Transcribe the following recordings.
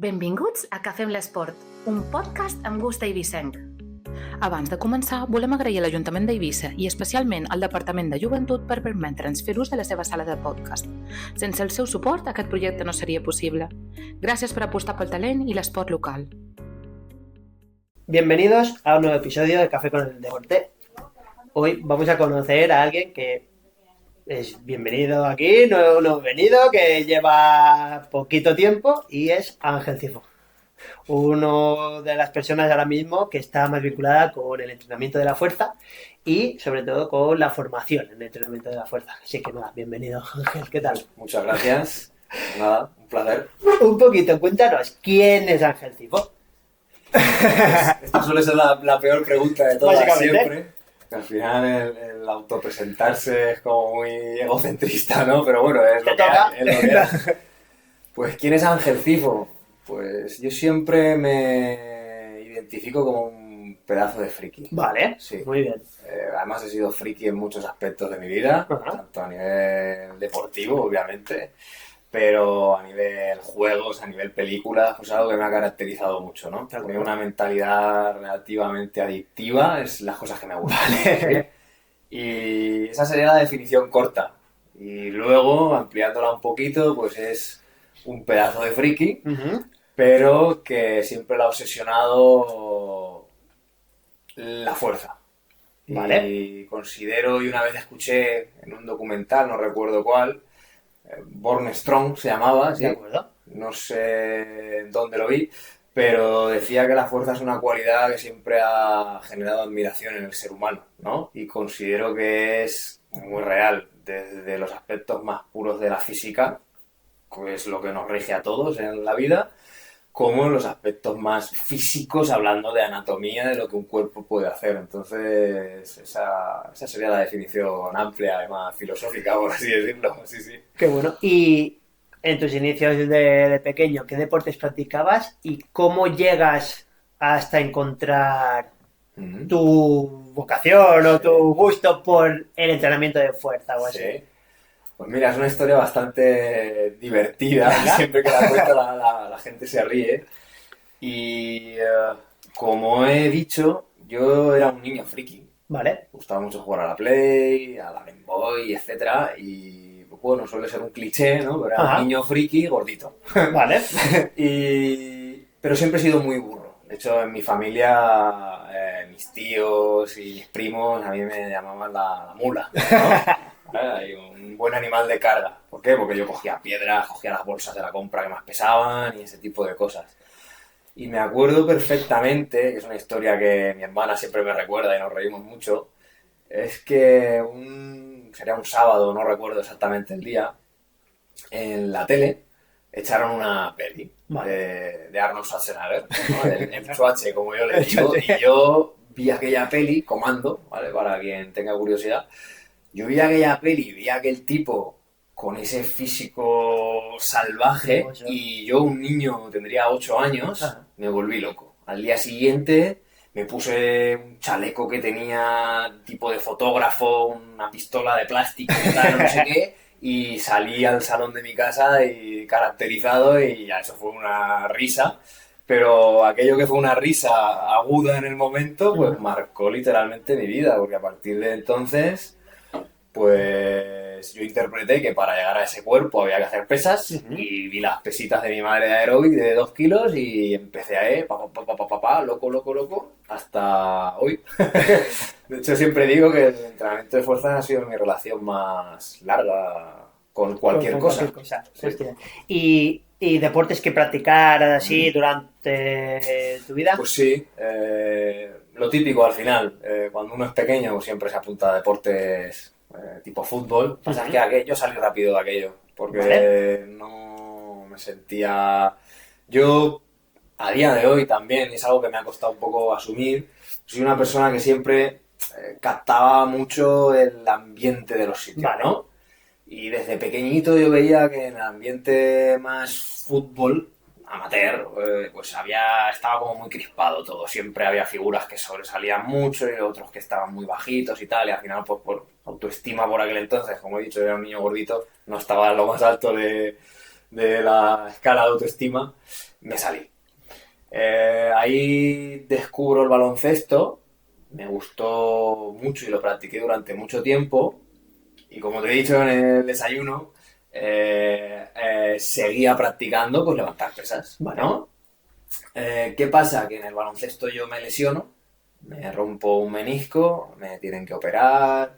Benvinguts a Cafè amb l'Esport, un podcast amb gust eivissenc. Abans de començar, volem agrair a l'Ajuntament d'Eivissa i especialment al Departament de Joventut per permetre'ns fer ús de la seva sala de podcast. Sense el seu suport, aquest projecte no seria possible. Gràcies per apostar pel talent y el esport local. Bienvenidos a un nuevo episodio de Café con el Deporte. Hoy vamos a conocer a alguien que es bienvenido aquí, nuevo venido, que lleva poquito tiempo y es Ángel Cifo. Uno de las personas ahora mismo que está más vinculada con el entrenamiento de la fuerza y sobre todo con la formación en el entrenamiento de la fuerza. Así que nada, bienvenido Ángel, ¿qué tal? Muchas gracias. Nada, un placer. Un poquito, cuéntanos, ¿quién es Ángel Cifo? Esta suele ser la peor pregunta de todas Básicamente. siempre. Que al final el autopresentarse es como muy egocentrista, ¿no? Pero bueno, es lo que hay, es lo que hay. Pues, ¿quién es Ángel Cifo? Pues yo siempre me identifico como un pedazo de friki. Vale, Sí. muy bien. Además he sido friki en muchos aspectos de mi vida, Ajá. tanto a nivel deportivo, obviamente, pero a nivel juegos, a nivel películas, pues algo que me ha caracterizado mucho, ¿no? De acuerdo. Tengo una mentalidad relativamente adictiva, es las cosas que me gustan. Vale. Y esa sería la definición corta. Y luego, ampliándola un poquito, pues es un pedazo de friki, Ujú. pero que siempre le ha obsesionado la fuerza. Vale. Y considero, y una vez escuché en un documental, no recuerdo cuál, Born Strong se llamaba, ¿sí? De acuerdo. No sé dónde lo vi, pero decía que la fuerza es una cualidad que siempre ha generado admiración en el ser humano, ¿no? Y considero que es muy real, desde los aspectos más puros de la física, que es lo que nos rige a todos en la vida, como en los aspectos más físicos, hablando de anatomía, de lo que un cuerpo puede hacer. Entonces, esa sería la definición amplia, además filosófica, por así decirlo. Sí, sí. Qué bueno. Y en tus inicios de pequeño, ¿qué deportes practicabas y cómo llegas hasta encontrar Ujú. tu vocación o Sí. tu gusto por el entrenamiento de fuerza o así? Sí. Pues mira, es una historia bastante divertida. Venga. Siempre que la cuento la gente se ríe. Y como he dicho, yo era un niño friki. Vale. Me gustaba mucho jugar a la Play, a la Game Boy, etcétera. Y bueno, suele ser un cliché, ¿no? Pero era Ajá. un niño friki gordito. Vale. Pero siempre he sido muy burro. De hecho, en mi familia, mis tíos y mis primos a mí me llamaban la mula, ¿no? Hay un buen animal de carga. ¿Por qué? Porque yo cogía piedras, cogía las bolsas de la compra que más pesaban y ese tipo de cosas. Y me acuerdo perfectamente, que es una historia que mi hermana siempre me recuerda y nos reímos mucho, es que sería un sábado, no recuerdo exactamente el día, en la tele echaron una peli Vale. de Arnold Schwarzenegger, ¿no? El Schwarze, como yo le El digo, Schwarze. y yo vi aquella peli, Comando, ¿vale? Para quien tenga curiosidad, yo vi aquella peli, vi a aquel tipo con ese físico salvaje Hermoso. y yo, un niño, tendría 8 años, Ajá. me volví loco. Al día siguiente me puse un chaleco que tenía tipo de fotógrafo, una pistola de plástico y tal, no sé qué, y salí al salón de mi casa y caracterizado y ya eso fue una risa. Pero aquello que fue una risa aguda en el momento, pues marcó literalmente mi vida, porque a partir de entonces, pues yo interpreté que para llegar a ese cuerpo había que hacer pesas Ujú. y vi las pesitas de mi madre de aeróbic de 2 kilos y empecé a loco, hasta hoy. De hecho, siempre digo que el entrenamiento de fuerza ha sido mi relación más larga con cualquier Con cosa. cualquier cosa. Sí. Hostia. ¿Y deportes que practicar así durante tu vida? Pues sí, lo típico al final, cuando uno es pequeño pues siempre se apunta a deportes tipo fútbol. Pasa Ujú. que yo salí rápido de aquello, porque Vale. no me sentía... Yo, a día de hoy también, y es algo que me ha costado un poco asumir, soy una persona que siempre captaba mucho el ambiente de los sitios, Vale. ¿no? Y desde pequeñito yo veía que en el ambiente más fútbol, amateur, pues estaba como muy crispado todo. Siempre había figuras que sobresalían mucho y otros que estaban muy bajitos y tal. Y al final, pues por autoestima por aquel entonces, como he dicho, era un niño gordito, no estaba en lo más alto de la escala de autoestima, me salí. Ahí descubro el baloncesto, me gustó mucho y lo practiqué durante mucho tiempo. Y como te he dicho en el desayuno, seguía practicando pues levantar pesas, ¿no? ¿Qué pasa? Que en el baloncesto yo me lesiono, me rompo un menisco, me tienen que operar,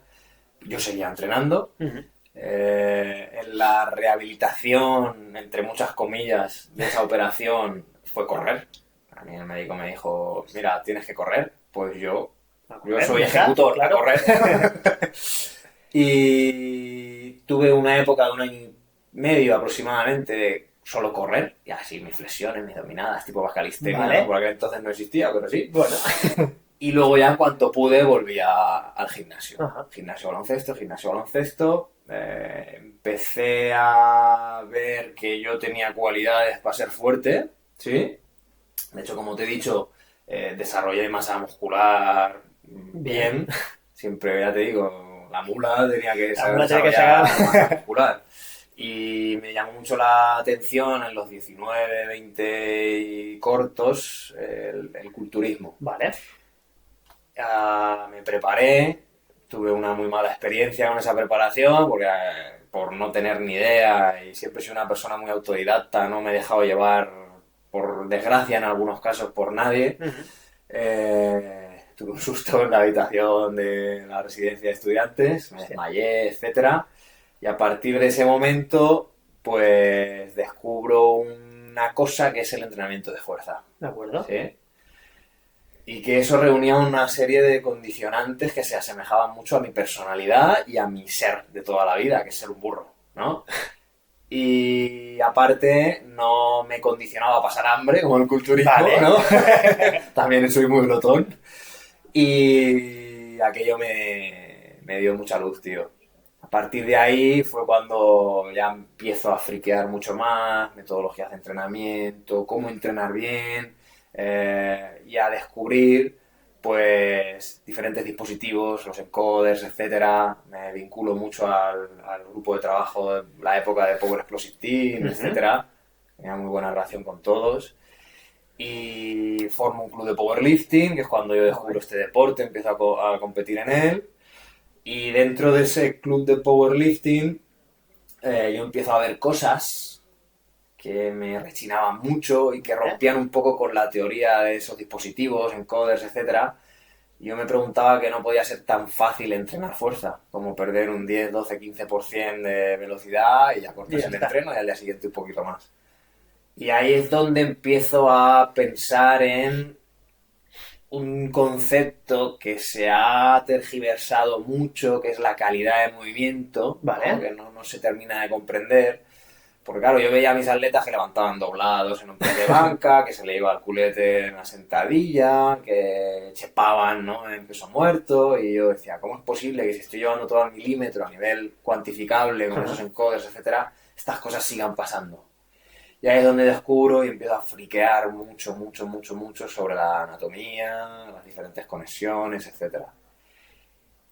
yo seguía entrenando. En la rehabilitación, entre muchas comillas, de esa operación fue correr. A mí el médico me dijo, mira, tienes que correr, pues yo soy ejecutor, claro. A correr. Y tuve una época de 1 año y medio aproximadamente de solo correr, y así mis flexiones, mis dominadas, tipo calistenia, vale. ¿no? Por aquel entonces no existía, pero sí. Bueno. Y luego ya en cuanto pude volví al gimnasio. Ajá. Gimnasio baloncesto. Empecé a ver que yo tenía cualidades para ser fuerte, ¿sí? De hecho, como te he dicho, desarrollé masa muscular bien. Siempre, ya te digo, la mula tenía que desarrollar masa muscular. Y me llamó mucho la atención en los 19, 20 y cortos el culturismo. Vale. Me preparé, tuve una muy mala experiencia con esa preparación porque por no tener ni idea y siempre he sido una persona muy autodidacta, no me he dejado llevar, por desgracia en algunos casos, por nadie. Tuve un susto en la habitación de la residencia de estudiantes, me desmayé, etcétera. Y a partir de ese momento, pues descubro una cosa que es el entrenamiento de fuerza. De acuerdo. ¿Sí? Y que eso reunía una serie de condicionantes que se asemejaban mucho a mi personalidad y a mi ser de toda la vida, que es ser un burro, ¿no? Y aparte no me condicionaba a pasar hambre, como el culturismo, vale, ¿no? También soy muy glotón. Y aquello me dio mucha luz, tío. A partir de ahí fue cuando ya empiezo a friquear mucho más, metodologías de entrenamiento, cómo entrenar bien, y a descubrir pues diferentes dispositivos, los encoders, etcétera. Me vinculo mucho al grupo de trabajo de la época de Power Explosive Team, etcétera. Tenía muy buena relación con todos. Y formo un club de powerlifting, que es cuando yo descubro este deporte, empiezo a competir en él. Y dentro de ese club de powerlifting, yo empiezo a ver cosas que me rechinaban mucho y que rompían un poco con la teoría de esos dispositivos, encoders, etc. Yo me preguntaba que no podía ser tan fácil entrenar fuerza, como perder un 10, 12, 15% de velocidad y ya cortas el entreno y al día siguiente un poquito más. Y ahí es donde empiezo a pensar en un concepto que se ha tergiversado mucho, que es la calidad de movimiento, ¿vale? ¿No? Que no se termina de comprender. Porque claro, yo veía a mis atletas que levantaban doblados en un press de banca, que se le iba al culete en la sentadilla, que chepaban, ¿no?, en peso muerto, y yo decía, ¿cómo es posible que si estoy llevando todo al milímetro a nivel cuantificable con esos encoders, etcétera, estas cosas sigan pasando? Y ahí es donde descubro y empiezo a friquear mucho sobre la anatomía, las diferentes conexiones, etcétera.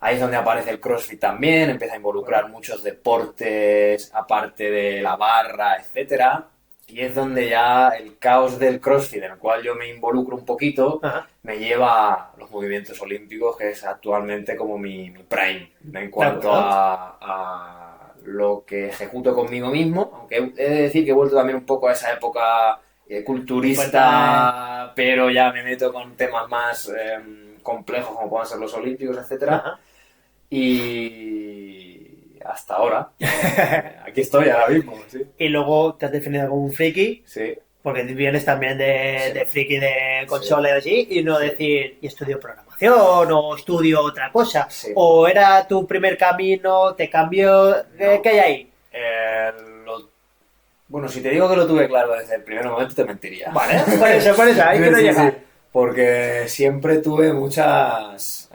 Ahí es donde aparece el CrossFit también, empieza a involucrar muchos deportes aparte de la barra, etcétera. Y es donde ya el caos del CrossFit, en el cual yo me involucro un poquito, me lleva a los movimientos olímpicos, que es actualmente como mi prime en cuanto a lo que ejecuto conmigo mismo. Aunque he de decir que he vuelto también un poco a esa época culturista, pero ya me meto con temas más complejos como puedan ser los olímpicos, etcétera. Y hasta ahora, aquí estoy ahora mismo, sí. Y luego te has definido como un friki, sí, porque vienes también de friki de consola y así, y no decir, y estudio programación, o estudio otra cosa, o era tu primer camino, te cambió, ¿qué hay ahí? Bueno, si te digo que lo tuve claro desde el primer momento, te mentiría. Vale, por eso, ahí quiero llegar. Sí. Porque siempre tuve muchas...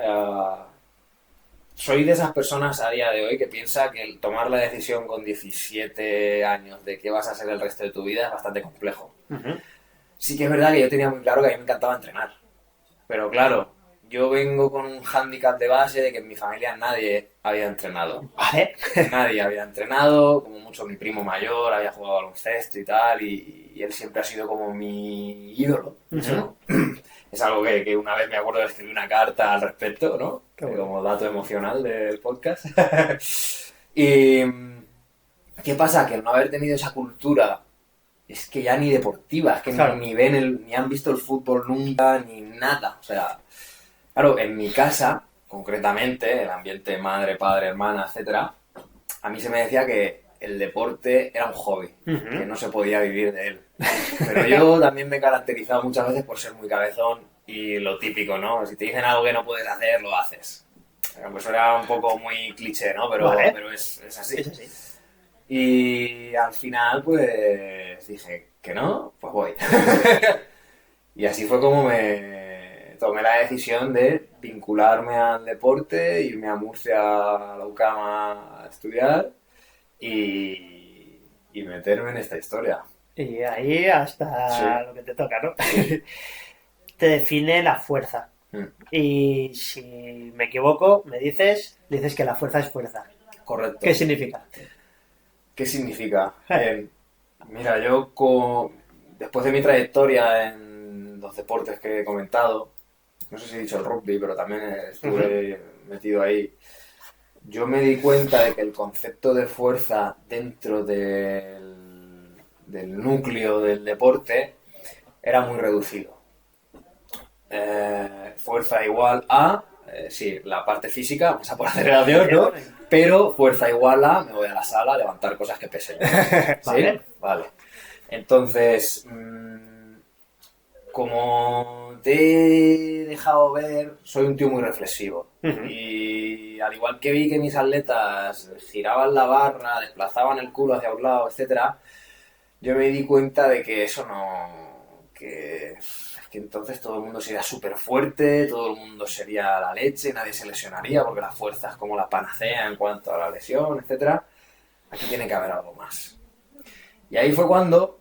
soy de esas personas a día de hoy que piensa que el tomar la decisión con 17 años de qué vas a hacer el resto de tu vida es bastante complejo. Sí que es verdad que yo tenía muy claro que a mí me encantaba entrenar. Pero claro, yo vengo con un hándicap de base de que en mi familia nadie había entrenado. Vale. Nadie había entrenado, como mucho mi primo mayor había jugado baloncesto y tal, y él siempre ha sido como mi ídolo. ¿No? Es algo que una vez me acuerdo de escribir una carta al respecto, ¿no? Qué bueno. Como dato emocional del podcast. Y ¿qué pasa? Que al no haber tenido esa cultura, es que ya ni deportiva, es que Claro. ni ven ni han visto el fútbol nunca, ni nada. O sea, claro, en mi casa, concretamente, el ambiente madre, padre, hermana, etcétera, a mí se me decía que el deporte era un hobby, que no se podía vivir de él. Pero yo también me he caracterizado muchas veces por ser muy cabezón y lo típico, ¿no? Si te dicen algo que no puedes hacer, lo haces. Pues era un poco muy cliché, ¿no? Pero, Vale. pero es así. Es así. Y al final, pues dije que no, pues voy. Y así fue como me tomé la decisión de vincularme al deporte, irme a Murcia, a la UCAM a estudiar y meterme en esta historia. Y ahí hasta Sí. lo que te toca, ¿no? Te define la fuerza. Mm. Y si me equivoco, dices que la fuerza es fuerza. Correcto. ¿Qué significa? ¿Qué significa? Mira, yo después de mi trayectoria en los deportes que he comentado, no sé si he dicho el rugby, pero también estuve metido ahí, yo me di cuenta de que el concepto de fuerza dentro del núcleo del deporte era muy reducido. Fuerza igual a, sí, la parte física, vamos a por aceleración, ¿no? Pero fuerza igual a, me voy a la sala a levantar cosas que pesen. ¿Sí? Vale. Vale. Entonces, como te he dejado ver, soy un tío muy reflexivo. Y al igual que vi que mis atletas giraban la barra, desplazaban el culo hacia un lado, etcétera, yo me di cuenta de que eso no... que entonces todo el mundo sería súper fuerte, todo el mundo sería la leche, nadie se lesionaría porque la fuerza es como la panacea en cuanto a la lesión, etcétera. Aquí tiene que haber algo más. Y ahí fue cuando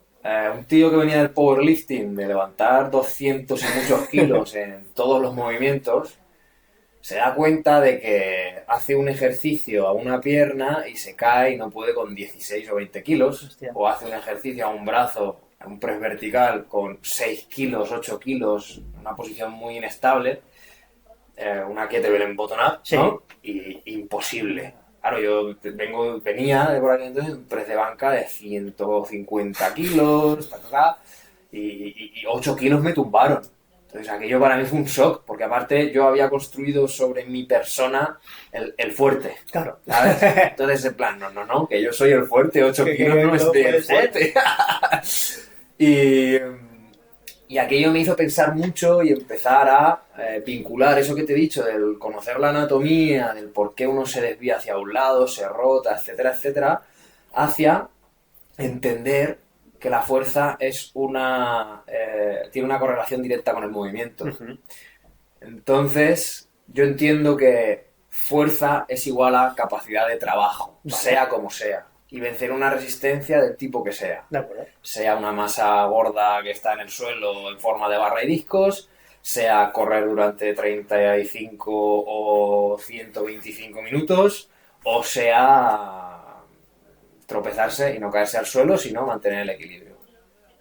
un tío que venía del powerlifting, de levantar 200 y muchos kilos en todos los movimientos, se da cuenta de que hace un ejercicio a una pierna y se cae y no puede con 16 o 20 kilos. Hostia. O hace un ejercicio a un brazo, a un press vertical con 6 kilos, 8 kilos, una posición muy inestable, una kettlebell bottom up, Sí. ¿no? Y imposible. Claro, yo venía de por aquí entonces un press de banca de 150 kilos, y 8 kilos me tumbaron. Entonces aquello para mí fue un shock, porque aparte yo había construido sobre mi persona el fuerte. Claro. ¿Sabes? Entonces en plan, no, que yo soy el fuerte, 8 Que kilos no es no de puede ser. fuerte. Y aquello me hizo pensar mucho y empezar a vincular eso que te he dicho, del conocer la anatomía, del por qué uno se desvía hacia un lado, se rota, etcétera, etcétera, hacia entender que la fuerza es tiene una correlación directa con el movimiento. Entonces, yo entiendo que fuerza es igual a capacidad de trabajo, Vale. sea como sea, y vencer una resistencia del tipo que sea. De acuerdo. Sea una masa gorda que está en el suelo en forma de barra y discos, sea correr durante 35 o 125 minutos, o sea tropezarse y no caerse al suelo, sino mantener el equilibrio.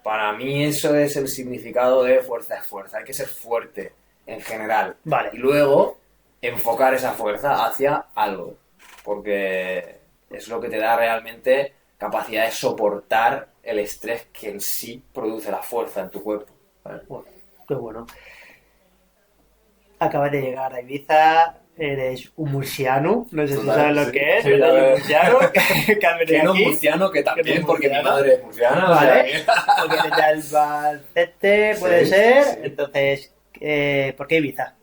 Para mí eso es el significado de fuerza es fuerza. Hay que ser fuerte en general. Vale. Y luego enfocar esa fuerza hacia algo. Porque es lo que te da realmente capacidad de soportar el estrés que en sí produce la fuerza en tu cuerpo. ¿Vale? Bueno, qué bueno. Acabas de llegar a Ibiza, eres un murciano, no sé si Total, sabes lo sí. que es, Sí, ¿verdad? a ver. Un murciano que has Que venido no aquí, murciano, que también, que no porque mi murciano. madre es murciana. o sea Vale. que- porque eres de Albacete, puede Sí, ser. sí. Entonces, ¿por qué Ibiza?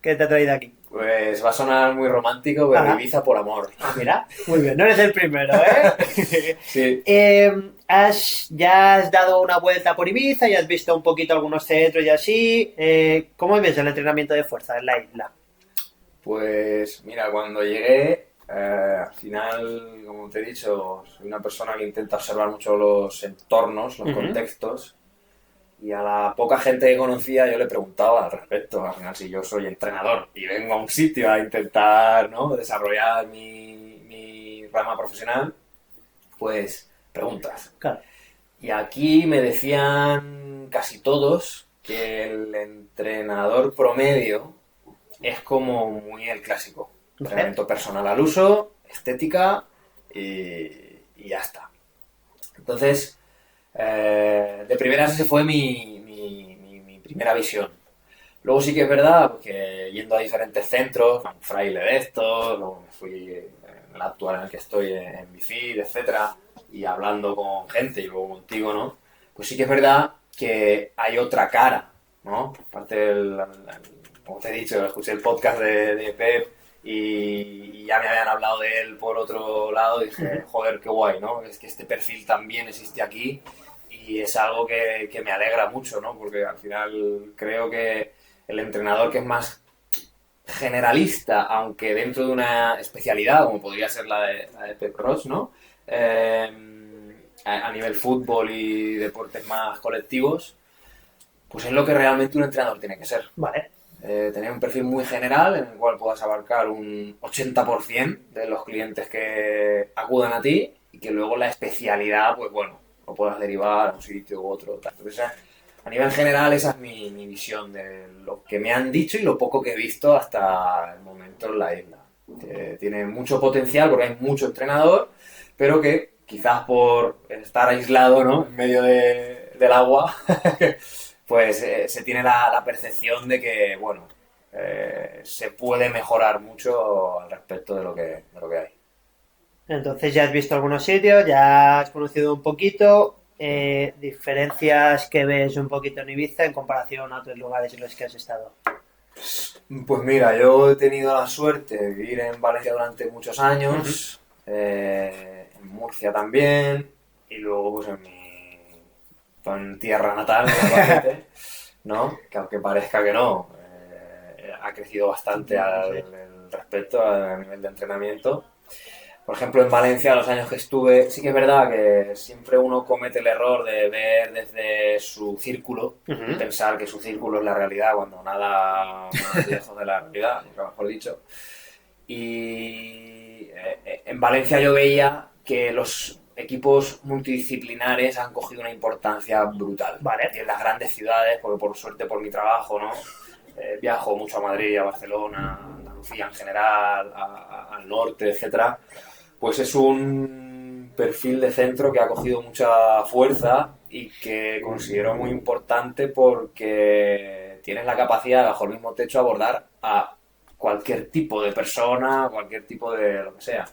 ¿Qué te ha traído aquí? Pues va a sonar muy romántico, pero Ajá. Ibiza por amor. Ah, mira, muy bien, no eres el primero, ¿eh? Sí. Ya has dado una vuelta por Ibiza y has visto un poquito algunos centros y así. ¿Cómo ves el entrenamiento de fuerza en la isla? Pues mira, cuando llegué, al final, como te he dicho, soy una persona que intenta observar mucho los entornos, los Ujú. contextos, Y a la poca gente que conocía yo le preguntaba al respecto. Al final, si yo soy entrenador y vengo a un sitio a intentar, ¿no?, desarrollar mi rama profesional, pues preguntas. Claro. Y aquí me decían casi todos que el entrenador promedio es como muy el clásico. Entrenamiento personal al uso, estética y ya está. Entonces, de primeras ese fue mi primera visión. Luego sí que es verdad que yendo a diferentes centros, a un fraile de estos, luego me fui en el actual en el que estoy en Bifid, etcétera, y hablando con gente y luego contigo, ¿no? Pues sí que es verdad que hay otra cara, ¿no? Aparte como te he dicho, escuché el podcast de Pep y ya me habían hablado de él por otro lado y dije, joder, qué guay, ¿no? Es que este perfil también existe aquí y es algo que me alegra mucho, ¿no? Porque al final creo que el entrenador que es más generalista, aunque dentro de una especialidad, como podría ser la de Pep Ross, ¿no? A nivel fútbol y deportes más colectivos, pues es lo que realmente un entrenador tiene que ser. Vale. Tener un perfil muy general en el cual puedas abarcar un 80% de los clientes que acudan a ti y que luego la especialidad, pues bueno, lo puedas derivar a un sitio u otro. Tal. Entonces, a nivel general, esa es mi visión de lo que me han dicho y lo poco que he visto hasta el momento en la isla. Tiene mucho potencial porque hay mucho entrenador, pero que quizás por estar aislado, ¿no?, en medio del agua, pues se tiene la percepción de que, bueno, se puede mejorar mucho al respecto de lo que hay. Entonces ya has visto algunos sitios, ya has conocido un poquito, diferencias que ves un poquito en Ibiza en comparación a otros lugares en los que has estado. Pues mira, yo he tenido la suerte de vivir en Valencia durante muchos años, en Murcia también, y luego pues en tierra natal, en Albacete, ¿no? Que aunque parezca que no, ha crecido bastante al respecto a nivel de entrenamiento. Por ejemplo, en Valencia, los años que estuve, sí que es verdad que siempre uno comete el error de ver desde su círculo y pensar que su círculo es la realidad cuando nada más lejos de la realidad, nunca mejor dicho. Y en Valencia yo veía que los equipos multidisciplinares han cogido una importancia brutal. Vale. Y en las grandes ciudades, porque por suerte por mi trabajo, ¿no? Viajo mucho a Madrid, a Barcelona, a Andalucía en general, al norte, etcétera. Pues es un perfil de centro que ha cogido mucha fuerza y que considero muy importante porque tienes la capacidad de bajo el mismo techo abordar a cualquier tipo de persona, cualquier tipo de lo que sea.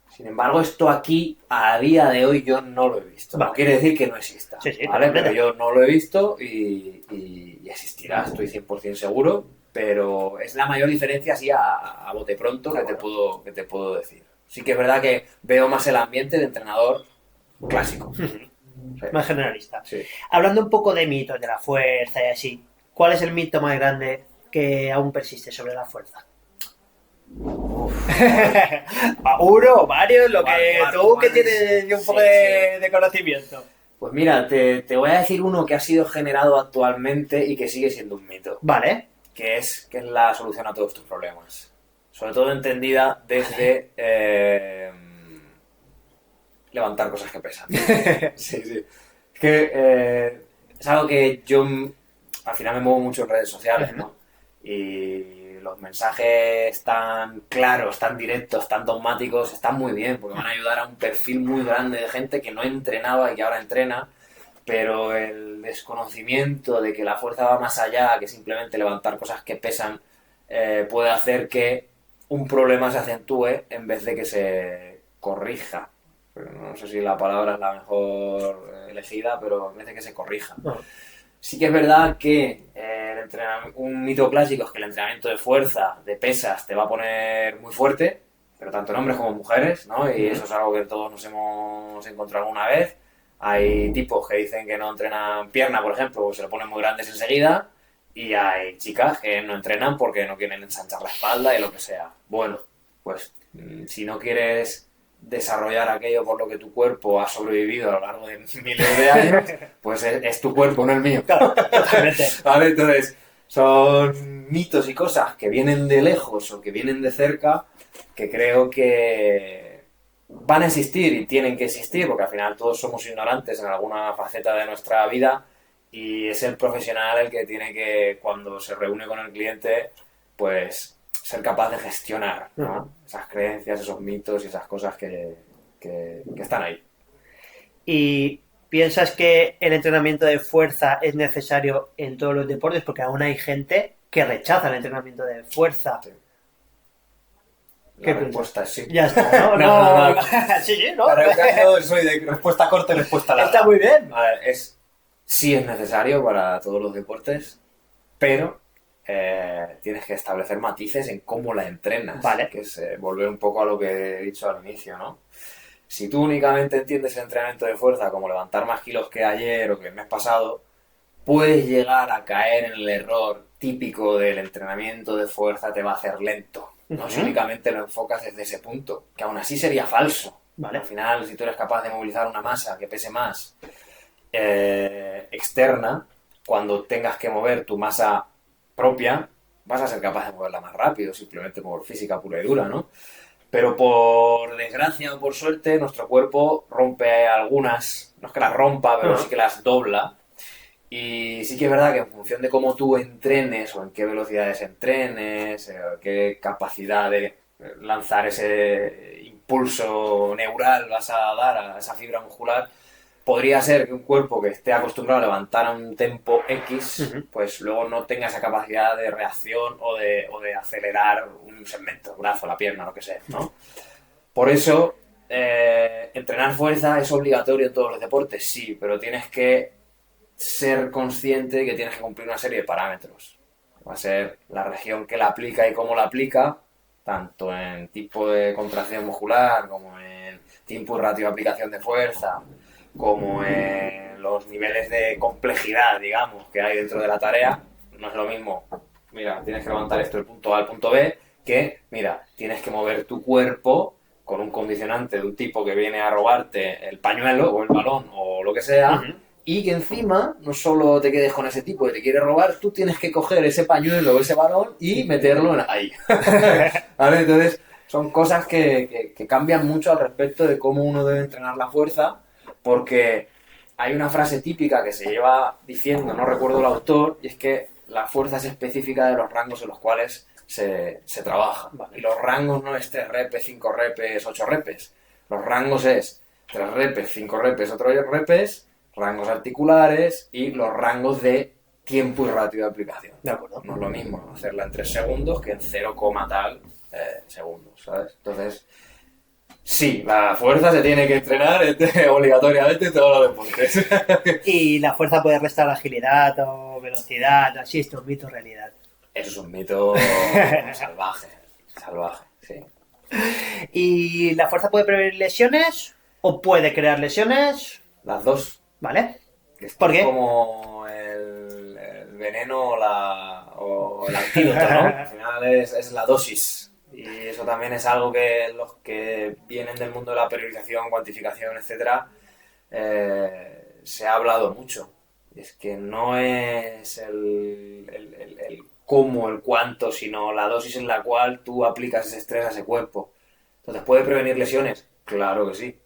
Sin embargo, esto aquí, a día de hoy, yo no lo he visto. No quiere decir que no exista, sí, ¿vale? Pero yo no lo he visto y existirá, estoy 100% seguro, pero es la mayor diferencia así a bote pronto que te puedo decir. Sí que es verdad que veo más el ambiente de entrenador clásico. Sí. Más generalista. Sí. Hablando un poco de mitos, de la fuerza y así, ¿cuál es el mito más grande que aún persiste sobre la fuerza? Uno o varios, lo que tú que tienes un poco de conocimiento. Pues mira, te voy a decir uno que ha sido generado actualmente y que sigue siendo un mito. Vale. Que es la solución a todos tus problemas. Sobre todo entendida desde levantar cosas que pesan. Sí. Es que es algo que yo al final me muevo mucho en redes sociales, ¿no? Y los mensajes tan claros, tan directos, tan dogmáticos, están muy bien, porque van a ayudar a un perfil muy grande de gente que no entrenaba y que ahora entrena, pero el desconocimiento de que la fuerza va más allá que simplemente levantar cosas que pesan puede hacer que un problema se acentúe en vez de que se corrija. Pero no sé si la palabra es la mejor elegida, pero en vez de que se corrija. Sí que es verdad que un mito clásico es que el entrenamiento de fuerza, de pesas, te va a poner muy fuerte, pero tanto en hombres como en mujeres, ¿no? Y eso es algo que todos nos hemos encontrado alguna vez. Hay tipos que dicen que no entrenan pierna, por ejemplo, porque se lo ponen muy grandes enseguida, y hay chicas que no entrenan porque no quieren ensanchar la espalda y lo que sea. Bueno, pues si no quieres desarrollar aquello por lo que tu cuerpo ha sobrevivido a lo largo de miles de años, pues es tu cuerpo, no el mío. Claro, totalmente. ¿Vale? Entonces, son mitos y cosas que vienen de lejos o que vienen de cerca que creo que van a existir y tienen que existir, porque al final todos somos ignorantes en alguna faceta de nuestra vida y es el profesional el que tiene que, cuando se reúne con el cliente, pues ser capaz de gestionar, ¿no? Esas creencias, esos mitos y esas cosas que están ahí. ¿Y piensas que el entrenamiento de fuerza es necesario en todos los deportes? Porque aún hay gente que rechaza el entrenamiento de fuerza. Sí. ¿Qué La respuesta es sí. Ya está, ¿no? No. Sí, ¿no? Para el caso soy de respuesta corta y respuesta larga. Está muy bien. A ver, sí es necesario para todos los deportes, pero tienes que establecer matices en cómo la entrenas. Vale. Que es volver un poco a lo que he dicho al inicio, ¿no? Si tú únicamente entiendes el entrenamiento de fuerza como levantar más kilos que ayer o que el mes pasado, puedes llegar a caer en el error típico del entrenamiento de fuerza te va a hacer lento. No si únicamente lo enfocas desde ese punto, que aún así sería falso. Vale. Al final, si tú eres capaz de movilizar una masa que pese más externa, cuando tengas que mover tu masa propia, vas a ser capaz de moverla más rápido, simplemente por física pura y dura, ¿no? Pero por desgracia o por suerte, nuestro cuerpo rompe algunas, no es que las rompa, pero sí que las dobla. Y sí que es verdad que en función de cómo tú entrenes o en qué velocidades entrenes, qué capacidad de lanzar ese impulso neural vas a dar a esa fibra muscular, podría ser que un cuerpo que esté acostumbrado a levantar a un tempo X, pues luego no tenga esa capacidad de reacción o de acelerar un segmento, el brazo, la pierna, lo que sea, ¿no? Por eso, entrenar fuerza es obligatorio en todos los deportes, sí, pero tienes que ser consciente de que tienes que cumplir una serie de parámetros. Va a ser la región que la aplica y cómo la aplica, tanto en tipo de contracción muscular, como en tiempo y ratio de aplicación de fuerza, como en los niveles de complejidad, digamos, que hay dentro de la tarea. No es lo mismo, mira, tienes que levantar esto del punto A al punto B, que, mira, tienes que mover tu cuerpo con un condicionante de un tipo que viene a robarte el pañuelo o el balón o lo que sea, y que encima no solo te quedes con ese tipo que te quiere robar, tú tienes que coger ese pañuelo o ese balón y meterlo ahí. ¿Vale? Entonces, son cosas que cambian mucho al respecto de cómo uno debe entrenar la fuerza, porque hay una frase típica que se lleva diciendo, no recuerdo el autor, y es que la fuerza es específica de los rangos en los cuales se trabaja. Vale. Y los rangos no es 3 repes, 5 repes, 8 repes. Los rangos es 3 repes, 5 repes, 8 repes, rangos articulares y los rangos de tiempo y ratio de aplicación. De acuerdo. No es lo mismo hacerla en 3 segundos que en 0, tal segundos, ¿sabes? Entonces, sí, la fuerza se tiene que entrenar obligatoriamente en todos los deportes. ¿Y la fuerza puede restar agilidad o velocidad? Así es un mito realidad. Eso es un mito salvaje, sí. ¿Y la fuerza puede prevenir lesiones o puede crear lesiones? Las dos. ¿Vale? ¿Por qué? Es como el veneno o el antídoto, ¿no? Al final es la dosis. Y eso también es algo que los que vienen del mundo de la periodización, cuantificación, etcétera, se ha hablado mucho. Y es que no es el cómo, el cuánto, sino la dosis en la cual tú aplicas ese estrés a ese cuerpo. Entonces, ¿puede prevenir lesiones? Claro que sí.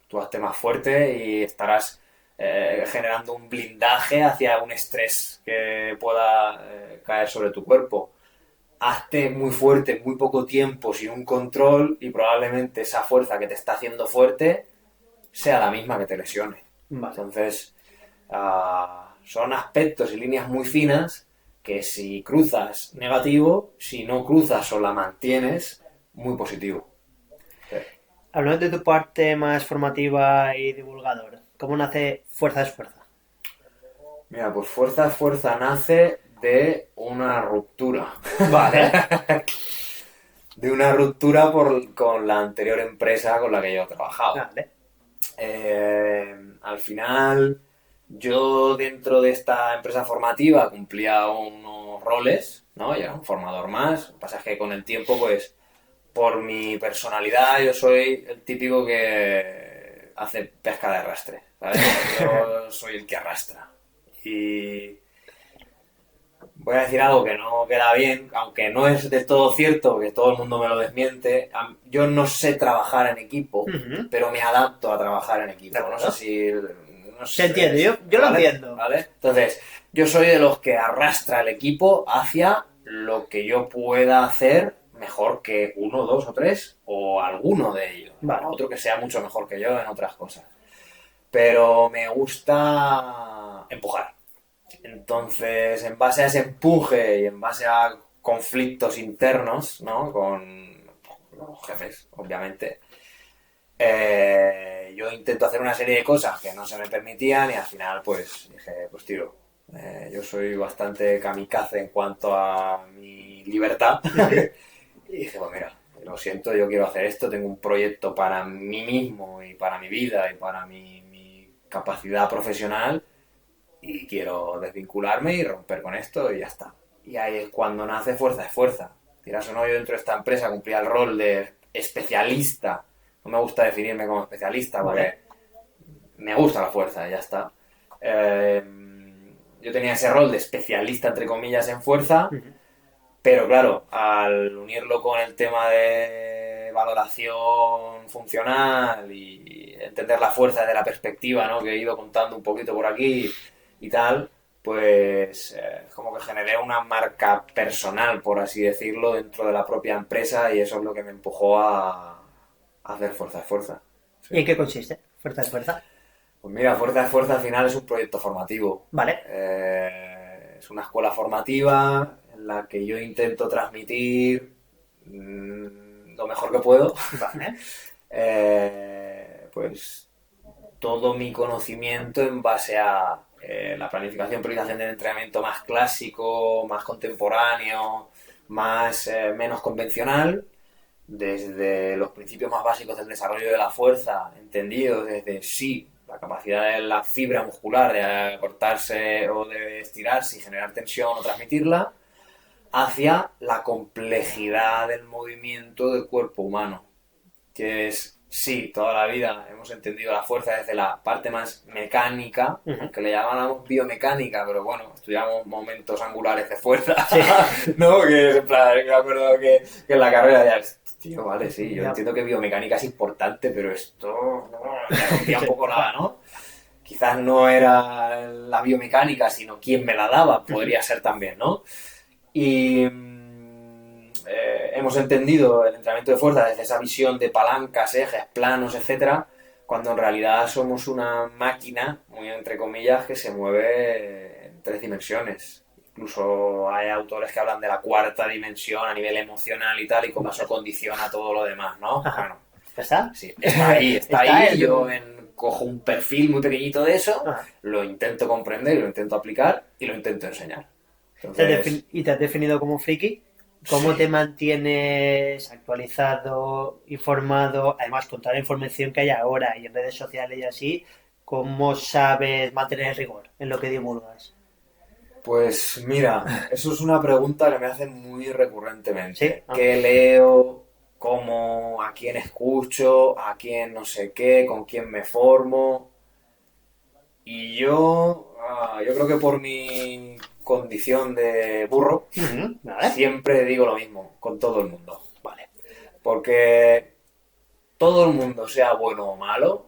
Tú hazte más fuerte y estarás generando un blindaje hacia un estrés que pueda caer sobre tu cuerpo. Hazte muy fuerte muy poco tiempo sin un control y probablemente esa fuerza que te está haciendo fuerte sea la misma que te lesione. Vale. Entonces, son aspectos y líneas muy finas que si cruzas negativo, si no cruzas o la mantienes, muy positivo. Sí. Hablando de tu parte más formativa y divulgadora, ¿cómo nace Fuerza es Fuerza? Mira, pues Fuerza es Fuerza nace de una ruptura. Vale. De una ruptura con la anterior empresa con la que yo trabajaba. Vale. Al final, yo dentro de esta empresa formativa cumplía unos roles, ¿no? Y era un formador más. Lo que pasa es que con el tiempo, pues, por mi personalidad, yo soy el típico que hace pesca de arrastre, ¿sabes? Yo soy el que arrastra. Y voy a decir algo que no queda bien, aunque no es del todo cierto, que todo el mundo me lo desmiente. Yo no sé trabajar en equipo, pero me adapto a trabajar en equipo. No sé si... No sé, Se entiende, yo lo entiendo. ¿vale? Entonces, yo soy de los que arrastra el equipo hacia lo que yo pueda hacer mejor que uno, dos o tres, o alguno de ellos. Vale. Otro que sea mucho mejor que yo en otras cosas. Pero me gusta empujar. Entonces, en base a ese empuje y en base a conflictos internos, ¿no? Con los jefes, obviamente, yo intento hacer una serie de cosas que no se me permitían y al final, pues, dije, pues tiro. Yo soy bastante kamikaze en cuanto a mi libertad. Y dije, pues mira, lo siento, yo quiero hacer esto, tengo un proyecto para mí mismo y para mi vida y para mi capacidad profesional y quiero desvincularme y romper con esto y ya está. Y ahí es cuando nace Fuerza es Fuerza. Quieras o no, yo dentro de esta empresa cumplía el rol de especialista. No me gusta definirme como especialista porque me gusta la fuerza y ya está. Yo tenía ese rol de especialista, entre comillas, en fuerza, pero claro, al unirlo con el tema de valoración funcional y entender la fuerza desde la perspectiva, ¿no? Que he ido contando un poquito por aquí y tal, pues como que generé una marca personal, por así decirlo, dentro de la propia empresa y eso es lo que me empujó a hacer Fuerza es Fuerza. Sí. ¿Y en qué consiste Fuerza es Fuerza? Pues mira, Fuerza es Fuerza al final es un proyecto formativo. Vale. Es una escuela formativa en la que yo intento transmitir lo mejor que puedo. Vale. Pues todo mi conocimiento en base a la planificación, priorización del entrenamiento más clásico, más contemporáneo, menos convencional, desde los principios más básicos del desarrollo de la fuerza, entendidos desde la capacidad de la fibra muscular de cortarse o de estirarse y generar tensión o transmitirla, hacia la complejidad del movimiento del cuerpo humano, que es, toda la vida hemos entendido la fuerza desde la parte más mecánica, que le llamábamos biomecánica, pero bueno, estudiamos momentos angulares de fuerza, ¿no? Que es en plan, me acuerdo que en la carrera ya, tío, vale, sí, yo entiendo que biomecánica es importante, pero esto me rompía un poco la, ¿no? Quizás no era la biomecánica, sino quién me la daba, podría ser también, ¿no? Y hemos entendido el entrenamiento de fuerza desde esa visión de palancas, ejes, planos, etcétera, cuando en realidad somos una máquina, muy entre comillas, que se mueve en 3 dimensiones. Incluso hay autores que hablan de la 4ª dimensión a nivel emocional y tal, y cómo eso condiciona todo lo demás, ¿no? Bueno, ¿Está? Sí, está ahí. Yo cojo un perfil muy pequeñito de eso, lo intento comprender, lo intento aplicar y lo intento enseñar. Entonces, ¿Y te has definido como friki? ¿Cómo te mantienes actualizado, informado? Además, con toda la información que hay ahora y en redes sociales y así, ¿cómo sabes mantener el rigor en lo que divulgas? Pues mira, eso es una pregunta que me hacen muy recurrentemente. ¿Sí? ¿Qué leo? ¿Cómo? ¿A quién escucho? ¿A quién no sé qué? ¿Con quién me formo? Y yo creo que por mi condición de burro, ¿Vale? siempre digo lo mismo con todo el mundo. Vale. Porque todo el mundo, sea bueno o malo,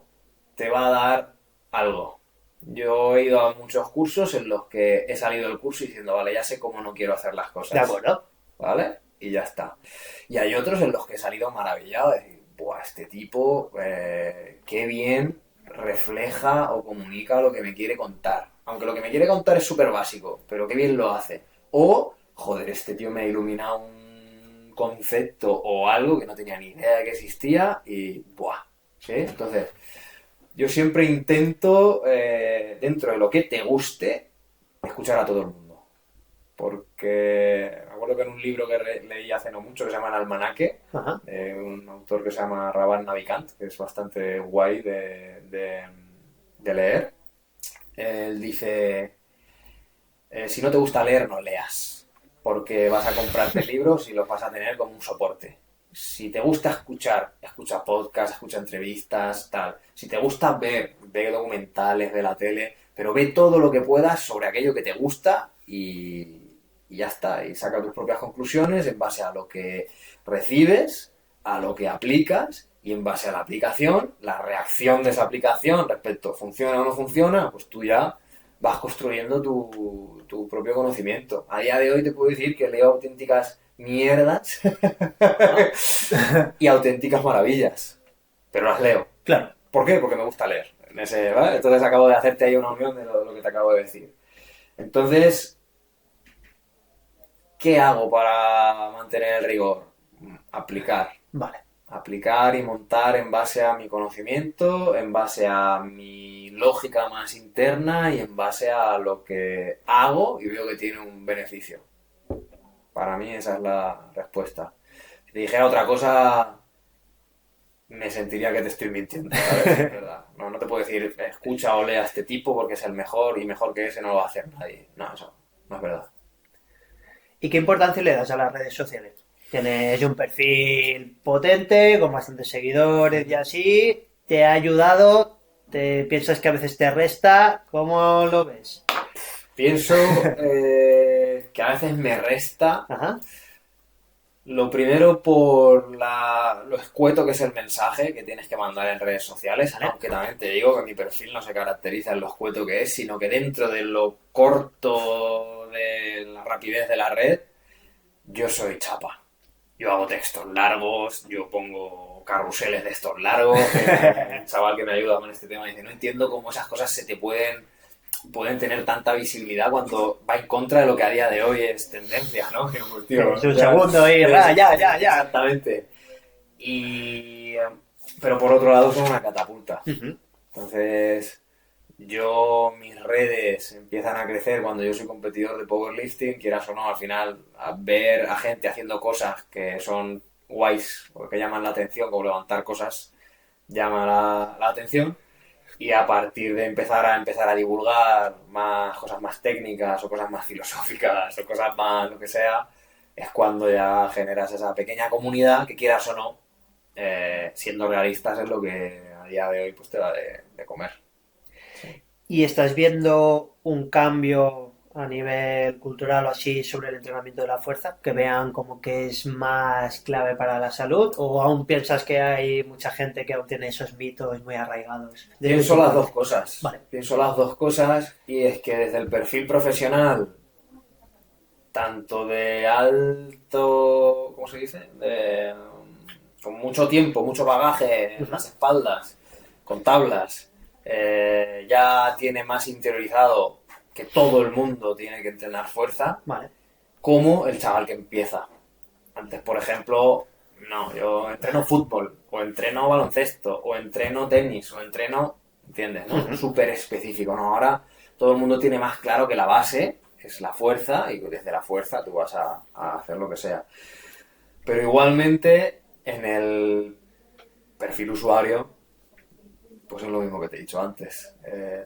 te va a dar algo. Yo he ido a muchos cursos en los que he salido del curso diciendo, vale, ya sé cómo no quiero hacer las cosas. De acuerdo. ¿Vale? Y ya está. Y hay otros en los que he salido maravillado de decir, buah, este tipo, qué bien refleja o comunica lo que me quiere contar. Aunque lo que me quiere contar es súper básico, pero qué bien lo hace. O, joder, este tío me ha iluminado un concepto o algo que no tenía ni idea de que existía y, buah, ¿sí? Entonces, yo siempre intento, dentro de lo que te guste, escuchar a todo el mundo. Porque me acuerdo que en un libro que leí hace no mucho que se llama El Almanaque, un autor que se llama Ravan Navikant, que es bastante guay de leer, él dice, si no te gusta leer, no leas, porque vas a comprarte libros y los vas a tener como un soporte. si te gusta escuchar, escucha podcasts, escucha entrevistas, tal. Si te gusta ver, ve documentales, ve la tele, pero ve todo lo que puedas sobre aquello que te gusta y ya está. Y saca tus propias conclusiones en base a lo que recibes, a lo que aplicas y en base a la aplicación, la reacción de esa aplicación respecto funciona o no funciona, pues tú ya vas construyendo tu propio conocimiento. A día de hoy te puedo decir que leo auténticas mierdas y auténticas maravillas, pero las leo. Claro. ¿Por qué? Porque me gusta leer. ¿Vale? Entonces acabo de hacerte ahí una unión de lo que te acabo de decir. Entonces, ¿qué hago para mantener el rigor? Aplicar. Vale. Aplicar y montar en base a mi conocimiento, en base a mi lógica más interna y en base a lo que hago y veo que tiene un beneficio. Para mí esa es la respuesta. Si te dijera otra cosa, me sentiría que te estoy mintiendo, ¿sabes? Es verdad. No te puedo decir, escucha o lea a este tipo porque es el mejor y mejor que ese no lo va a hacer nadie. No, eso no es verdad. ¿Y qué importancia le das a las redes sociales? Tienes un perfil potente, con bastantes seguidores y así. ¿Te ha ayudado? ¿Te piensas que a veces te resta? ¿Cómo lo ves? Pienso que a veces me resta. Ajá. Lo primero por lo escueto que es el mensaje que tienes que mandar en redes sociales, Vale. aunque también te digo que mi perfil no se caracteriza en lo escueto que es, sino que dentro de lo corto de la rapidez de la red, yo soy chapa. Yo hago textos largos, yo pongo carruseles de estos largos, el chaval que me ayuda con este tema dice, no entiendo cómo esas cosas se te pueden tener tanta visibilidad cuando va en contra de lo que a día de hoy es tendencia, ¿no? Que, pues, tío, Es un segundo y ya. Exactamente. Pero por otro lado son una catapulta. Uh-huh. Entonces, mis redes empiezan a crecer cuando yo soy competidor de powerlifting, quieras o no, al final, a ver a gente haciendo cosas que son guays o que llaman la atención, como levantar cosas, llama la atención. Y a partir de empezar a divulgar más cosas más técnicas o cosas más filosóficas o cosas más lo que sea, es cuando ya generas esa pequeña comunidad que quieras o no, siendo realistas es lo que a día de hoy pues te da de comer. ¿Y estás viendo un cambio a nivel cultural o así sobre el entrenamiento de la fuerza? Que vean como que es más clave para la salud, ¿o aún piensas que hay mucha gente que aún tiene esos mitos muy arraigados? Pienso las dos cosas. Vale. Pienso las dos cosas y es que desde el perfil profesional, tanto de alto, ¿cómo se dice? Con mucho tiempo, mucho bagaje en las espaldas, con tablas, ya tiene más interiorizado que todo el mundo tiene que entrenar fuerza, Vale. como el chaval que empieza. Antes, por ejemplo, no, yo entreno fútbol, o entreno baloncesto, o entreno tenis, o entreno, ¿entiendes? ¿No? Uh-huh. Súper específico, ¿no? Ahora todo el mundo tiene más claro que la base es la fuerza y desde la fuerza tú vas a hacer lo que sea. Pero igualmente en el perfil usuario, pues es lo mismo que te he dicho antes.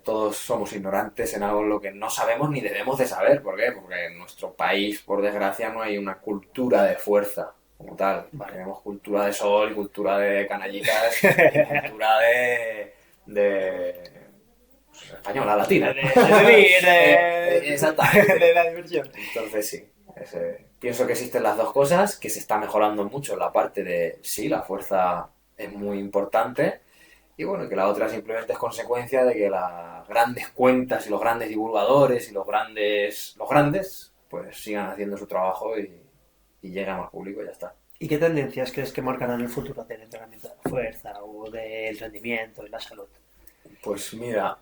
Todos somos ignorantes en algo en lo que no sabemos ni debemos de saber. ¿Por qué? Porque en nuestro país, por desgracia, no hay una cultura de fuerza como tal. Vale. Tenemos cultura de sol, cultura de canallitas, y cultura de pues, española, latina. Exactamente. De la diversión. Entonces sí, pienso que existen las dos cosas, que se está mejorando mucho la parte de, sí, la fuerza es muy importante, y bueno, que la otra simplemente es consecuencia de que las grandes cuentas y los grandes divulgadores y los grandes, pues sigan haciendo su trabajo y lleguen a más público y ya está. ¿Y qué tendencias crees que marcarán el futuro del entrenamiento de la fuerza o del rendimiento y la salud? Pues mira,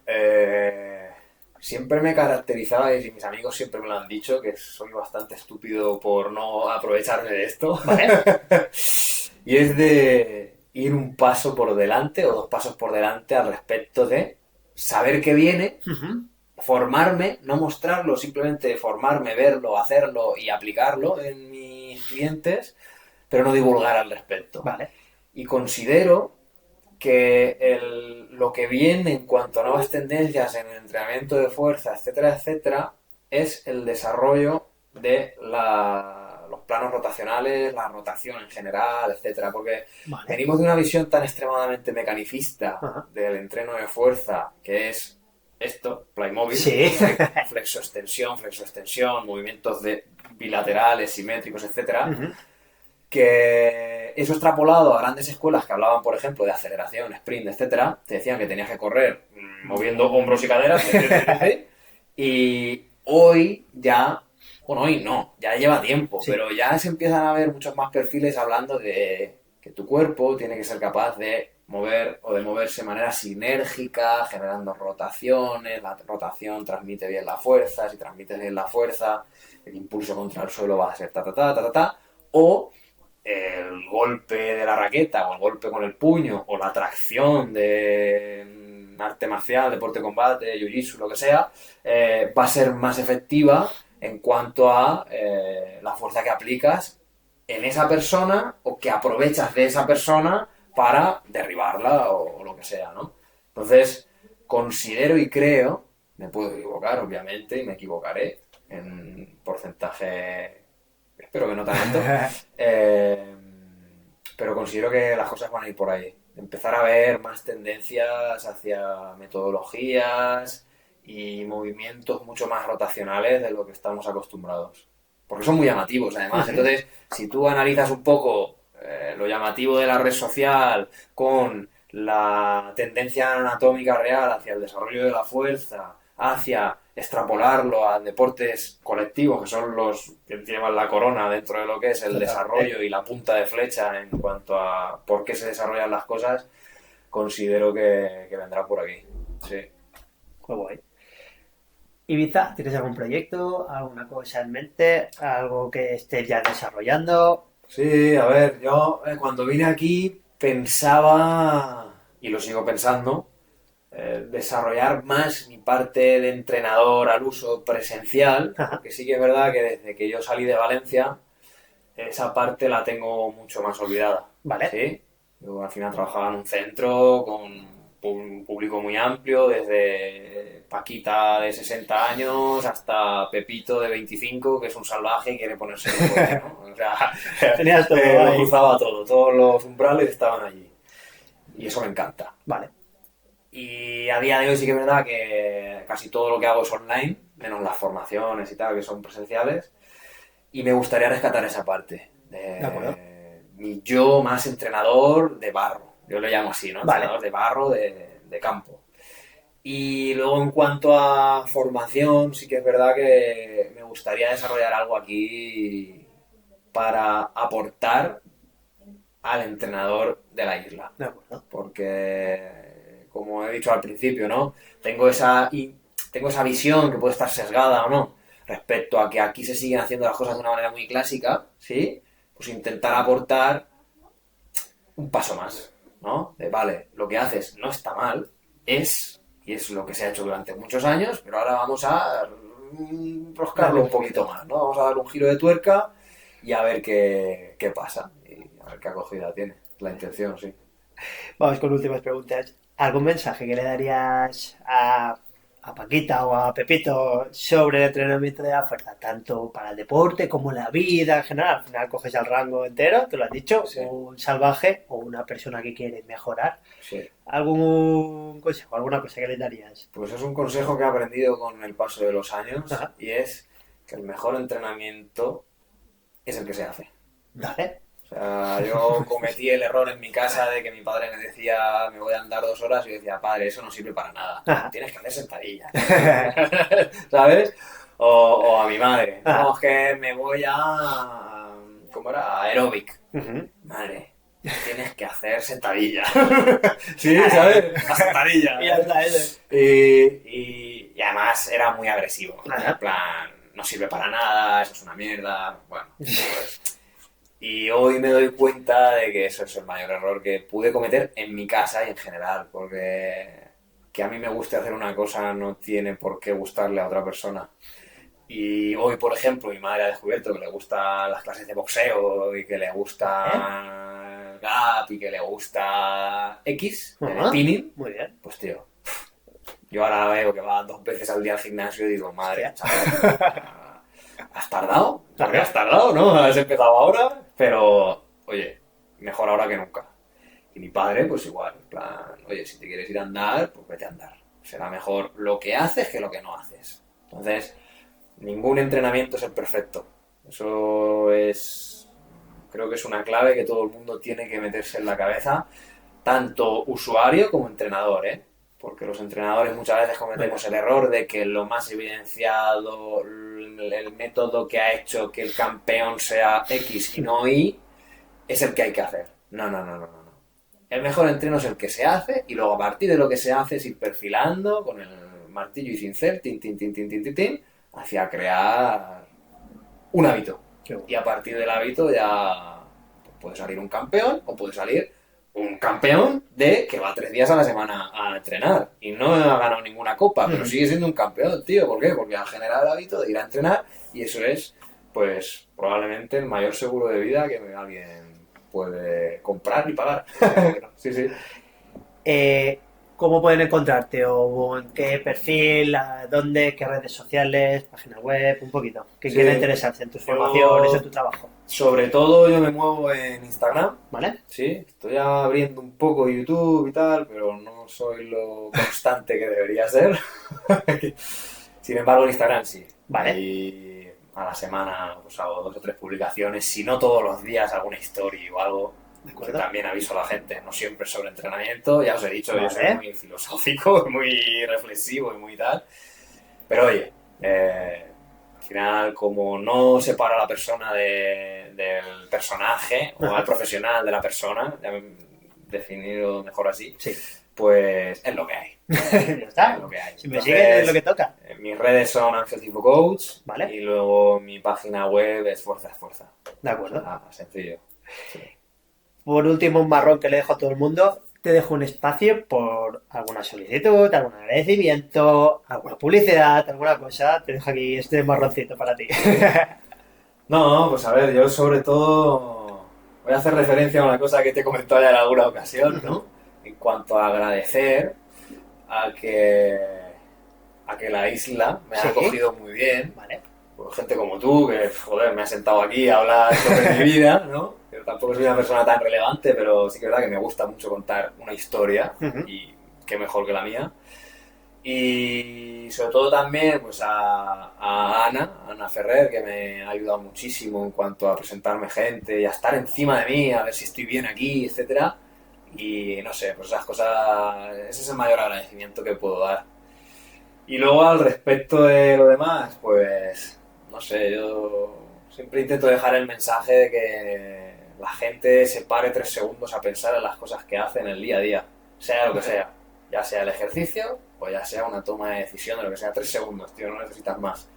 siempre me caracterizaba, y mis amigos siempre me lo han dicho, que soy bastante estúpido por no aprovecharme de esto. ¿Vale? Y es de ir un paso por delante o 2 pasos por delante al respecto de saber qué viene, Uh-huh. formarme, no mostrarlo, simplemente formarme, verlo, hacerlo y aplicarlo en mis clientes, pero no divulgar al respecto. Vale. Y considero que lo que viene en cuanto a nuevas tendencias en el entrenamiento de fuerza, etcétera, etcétera, es el desarrollo de la los planos rotacionales, la rotación en general, etcétera, porque Vale. venimos de una visión tan extremadamente mecanicista Ajá. del entreno de fuerza, que es esto, Playmobil, Sí. flexoextensión, movimientos bilaterales, simétricos, etcétera, Ujú. que eso extrapolado a grandes escuelas que hablaban, por ejemplo, de aceleración, sprint, etcétera, te decían que tenías que correr moviendo hombros y caderas, y hoy ya, bueno, hoy no, ya lleva tiempo, Sí. pero ya se empiezan a ver muchos más perfiles hablando de que tu cuerpo tiene que ser capaz de mover o de moverse de manera sinérgica, generando rotaciones, la rotación transmite bien la fuerza, si transmites bien la fuerza, el impulso contra el suelo va a ser o el golpe de la raqueta o el golpe con el puño o la tracción de arte marcial, deporte de combate, jiu-jitsu, lo que sea, va a ser más efectiva en cuanto a la fuerza que aplicas en esa persona o que aprovechas de esa persona para derribarla o lo que sea, ¿no? Entonces, considero y creo, me puedo equivocar, obviamente, y me equivocaré en porcentaje, espero que no tan alto, pero considero que las cosas van a ir por ahí. Empezar a ver más tendencias hacia metodologías y movimientos mucho más rotacionales de lo que estamos acostumbrados. Porque son muy llamativos, además. Entonces, si tú analizas un poco lo llamativo de la red social con la tendencia anatómica real hacia el desarrollo de la fuerza, hacia extrapolarlo a deportes colectivos, que son los que llevan la corona dentro de lo que es el desarrollo y la punta de flecha en cuanto a por qué se desarrollan las cosas, considero que vendrá por aquí. Sí. Qué guay. Ibiza, ¿tienes algún proyecto, alguna cosa en mente, algo que estés ya desarrollando? Sí, a ver, yo cuando vine aquí pensaba, y lo sigo pensando, desarrollar más mi parte de entrenador al uso presencial, Ajá. porque sí que es verdad que desde que yo salí de Valencia, esa parte la tengo mucho más olvidada. Vale. ¿Sí? Yo al final trabajaba en un centro con un público muy amplio, desde Paquita de 60 años hasta Pepito de 25, que es un salvaje y quiere ponerse en el ¿no? O sea, Tenías todo lo ahí. cruzaba todo, todos los umbrales estaban allí. Y eso me encanta. Vale. Y a día de hoy sí que es verdad que casi todo lo que hago es online, menos las formaciones y tal, que son presenciales. Y me gustaría rescatar esa parte. De acuerdo. Mi yo más entrenador de barro. Yo lo llamo así, ¿no? Vale. Entrenador de barro de campo. Y luego en cuanto a formación, sí que es verdad que me gustaría desarrollar algo aquí para aportar al entrenador de la isla. De acuerdo. Porque, como he dicho al principio, ¿no? Tengo esa visión que puede estar sesgada o no, respecto a que aquí se siguen haciendo las cosas de una manera muy clásica, ¿sí? Pues intentar aportar un paso más, ¿no? Vale, lo que haces no está mal, y es lo que se ha hecho durante muchos años, pero ahora vamos a roscarlo un poquito más, ¿no? Vamos a dar un giro de tuerca y a ver qué pasa, y a ver qué acogida tiene, la intención, sí. Vamos con últimas preguntas. ¿Algún mensaje que le darías a Paquita o a Pepito sobre el entrenamiento de la fuerza? Tanto para el deporte como la vida en general. Al final coges el rango entero, te lo has dicho, Sí. un salvaje o una persona que quiere mejorar. Sí. ¿Algún consejo, alguna cosa que le darías? Pues es un consejo que he aprendido con el paso de los años. Ajá. Y es que el mejor entrenamiento es el que se hace. Vale. O sea, yo cometí el error en mi casa de que mi padre me decía me voy a andar 2 horas y yo decía, padre, eso no sirve para nada. Ajá. Tienes que hacer sentadillas. ¿Sabes? O a mi madre. Ajá. No, es que me voy a... ¿Cómo era? Aeróbic. Ujú. Madre, tienes que hacer sentadillas. Sí, ¿sabes? La sentadilla. Y ya está, eso. Y además era muy agresivo. Ajá. En plan, no sirve para nada, eso es una mierda. Bueno, pues... Y hoy me doy cuenta de que eso es el mayor error que pude cometer en mi casa y en general, porque que a mí me guste hacer una cosa no tiene por qué gustarle a otra persona. Y hoy, por ejemplo, mi madre ha descubierto que le gustan las clases de boxeo y que le gusta el gap y que le gusta X, el Ajá. spinning. Muy bien. Pues tío, yo ahora veo que va 2 veces al día al gimnasio y digo, madre, Hostia. chaval, has tardado, Claro. porque has tardado, ¿no? Has empezado ahora, pero, oye, mejor ahora que nunca. Y mi padre, pues igual, en plan, oye, si te quieres ir a andar, pues vete a andar. Será mejor lo que haces que lo que no haces. Entonces, ningún entrenamiento es el perfecto. Eso es, creo que es una clave que todo el mundo tiene que meterse en la cabeza, tanto usuario como entrenador, ¿eh? Porque los entrenadores muchas veces cometemos el error de que lo más evidenciado, el método que ha hecho que el campeón sea X y no Y, es el que hay que hacer. No. El mejor entreno es el que se hace y luego a partir de lo que se hace es ir perfilando con el martillo y cincel, tin, hacia crear un hábito. Y a partir del hábito ya puede salir un campeón o puede salir un campeón de que va 3 días a la semana a entrenar y no ha ganado ninguna copa, pero sigue siendo un campeón, tío. ¿Por qué? Porque ha generado el hábito de ir a entrenar y eso es, pues, probablemente el mayor seguro de vida que alguien puede comprar y pagar. Sí. ¿Cómo pueden encontrarte? ¿O en qué perfil? ¿Dónde? ¿Qué redes sociales? ¿Página web? Un poquito. ¿Qué quiera interesarse en tus formaciones, en tu trabajo? Sobre todo yo me muevo en Instagram, ¿Vale? sí. Estoy abriendo un poco YouTube y tal, pero no soy lo constante que debería ser. Sin embargo, en Instagram sí. Vale. Y a la semana pues hago 2 o 3 publicaciones, si no todos los días alguna story o algo. ¿De Que acuerdo? también aviso a la gente, no siempre sobre entrenamiento, ya os he dicho, yo soy Vale. muy filosófico, muy reflexivo y muy tal. Pero oye, al final como no separo a la persona del personaje o al profesional de la persona, ya me he definido mejor así, Sí. pues es lo que hay. Ya está. Es lo que hay. Si me Entonces, siguen es lo que toca. mis redes son Ángel Tipo Coach, Vale. y luego mi página web es Fuerza es Fuerza. De acuerdo. Sencillo. Sí. Por último, un marrón que le dejo a todo el mundo. Te dejo un espacio por alguna solicitud, algún agradecimiento, alguna publicidad, alguna cosa. Te dejo aquí este marroncito para ti. No, pues a ver, yo sobre todo voy a hacer referencia a una cosa que te he comentado ya en alguna ocasión, ¿no? En cuanto a agradecer a que la isla me Sí. ha acogido muy bien. Vale. Pues gente como tú, que, joder, me ha sentado aquí a hablar sobre mi vida, ¿no? Yo tampoco soy una persona tan relevante, pero sí que es verdad que me gusta mucho contar una historia, Ujú. y qué mejor que la mía. Y sobre todo también pues a Ana Ferrer, que me ha ayudado muchísimo en cuanto a presentarme gente y a estar encima de mí, a ver si estoy bien aquí, etcétera. Y no sé, pues esas cosas, ese es el mayor agradecimiento que puedo dar. Y luego al respecto de lo demás, pues no sé, yo siempre intento dejar el mensaje de que la gente se pare 3 segundos a pensar en las cosas que hace en el día a día, sea lo que sea, ya sea el ejercicio o ya sea una toma de decisión de lo que sea. 3 segundos, tío, no necesitas más,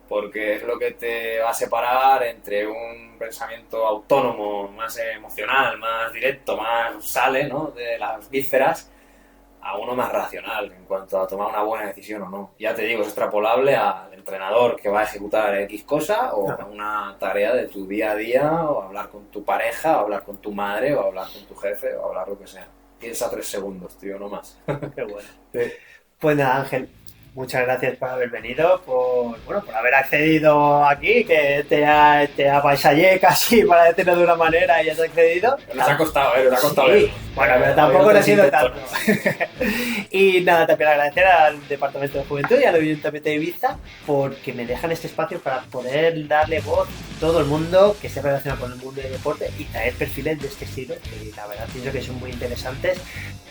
porque es lo que te va a separar entre un pensamiento autónomo, más emocional, más directo, más sale, ¿no?, de las vísceras, a uno más racional en cuanto a tomar una buena decisión o no. Ya te digo, es extrapolable al entrenador que va a ejecutar X cosa, o a una tarea de tu día a día, o hablar con tu pareja, o hablar con tu madre, o hablar con tu jefe, o hablar lo que sea. Piensa 3 segundos, tío, no más. Qué bueno. Sí. Pues nada, Ángel, muchas gracias por haber venido, por haber accedido aquí, que te avasallé casi, para decirlo de una manera, y has accedido. Nos ha costado, nos ha costado. Sí, verlo. bueno, pero tampoco no ha sido tanto. Intentos. Y nada, también agradecer al Departamento de Juventud y al Ayuntamiento de Ibiza porque me dejan este espacio para poder darle voz a todo el mundo que esté relacionado con el mundo del deporte y traer perfiles de este estilo, que la verdad pienso que son muy interesantes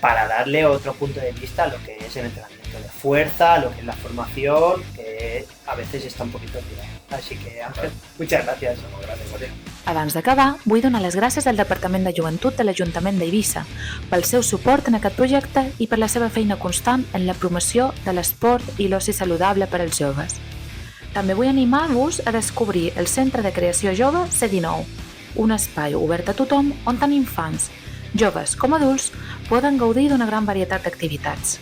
para darle otro punto de vista a lo que es el entrenamiento de fuerza, a lo que es la formación, que a veces está un poquito olvidado. Así que, Ángel, muchas gracias. Gracias a ti. Abans d'acabar, vull donar les gràcies al Departament de Joventut de l'Ajuntament d'Eivissa pel seu suport en aquest projecte i per la seva feina constant en la promoció de l'esport i l'oci saludable per als joves. També vull animar-vos a descobrir el Centre de Creació Jove C19, un espai obert a tothom on tant infants, joves com adults poden gaudir d'una gran varietat d'activitats,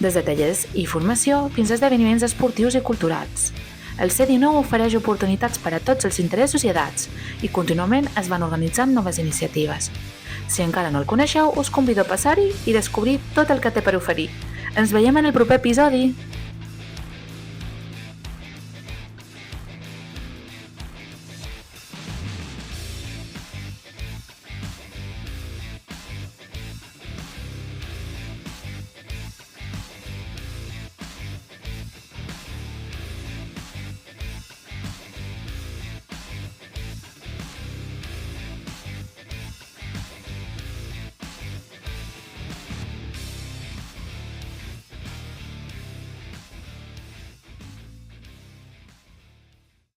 des de tallers i formació fins a esdeveniments esportius i culturals. El C19 ofereix oportunitats per a tots els interessos i edats i contínuament es van organitzant noves iniciatives. Si encara no el coneixeu, us convido a passar-hi i descobrir tot el que té per oferir. Ens veiem en el proper episodi!